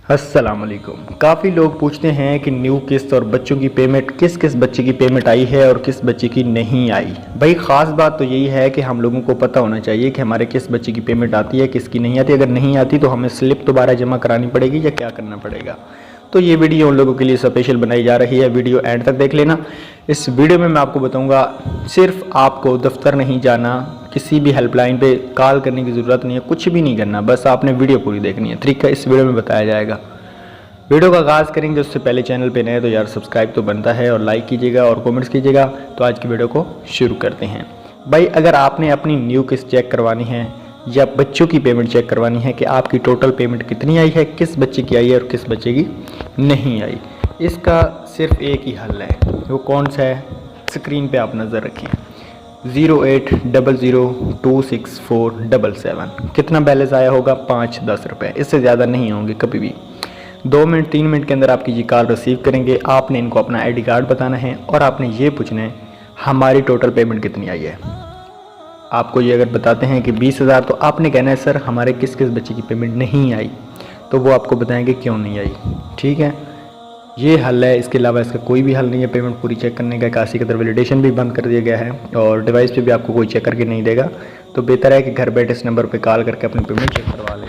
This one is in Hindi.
अस्सलाम वालेकुम। काफ़ी लोग पूछते हैं कि न्यू किस्त और बच्चों की पेमेंट किस किस बच्चे की पेमेंट आई है और किस बच्चे की नहीं आई। भाई ख़ास बात तो यही है कि हम लोगों को पता होना चाहिए कि हमारे किस बच्चे की पेमेंट आती है, किसकी नहीं आती। अगर नहीं आती तो हमें स्लिप दोबारा जमा करानी पड़ेगी या क्या करना पड़ेगा। तो ये वीडियो उन लोगों के लिए स्पेशल बनाई जा रही है, वीडियो एंड तक देख लेना। इस वीडियो में मैं आपको बताऊंगा, सिर्फ आपको दफ्तर नहीं जाना, किसी भी हेल्पलाइन पे कॉल करने की ज़रूरत नहीं है, कुछ भी नहीं करना, बस आपने वीडियो पूरी देखनी है। तरीका इस वीडियो में बताया जाएगा। वीडियो का आगाज़ करेंगे उससे पहले चैनल पे नए तो यार सब्सक्राइब तो बनता है और लाइक कीजिएगा और कमेंट्स कीजिएगा। तो आज की वीडियो को शुरू करते हैं। भाई अगर आपने अपनी न्यू किस्त चेक करवानी है या बच्चों की पेमेंट चेक करवानी है कि आपकी टोटल पेमेंट कितनी आई है, किस बच्चे की आई है और किस बच्चे की नहीं आई, इसका सिर्फ एक ही हल है। वो कौन सा है? स्क्रीन पे आप नज़र रखें, 0800264777। कितना बैलेंस आया होगा? 5-10 रुपये, इससे ज़्यादा नहीं होंगे कभी भी। 2 मिनट 3 मिनट के अंदर आपकी ये कॉल रिसीव करेंगे। आपने इनको अपना आईडी कार्ड बताना है और आपने ये पूछना है हमारी टोटल पेमेंट कितनी आई है। आपको ये अगर बताते हैं कि 20,000 तो आपने कहना है सर हमारे किस किस बच्चे की पेमेंट नहीं आई, तो वो आपको बताएंगे क्यों नहीं आई। ठीक है, ये हल है, इसके अलावा इसका कोई भी हल नहीं है। पेमेंट पूरी चेक करने का कासी कदर वैलिडेशन भी बंद कर दिया गया है और डिवाइस पे भी आपको कोई चेक करके नहीं देगा। तो बेहतर है कि घर बैठे इस नंबर पे कॉल करके अपनी पेमेंट चेक करवा लें।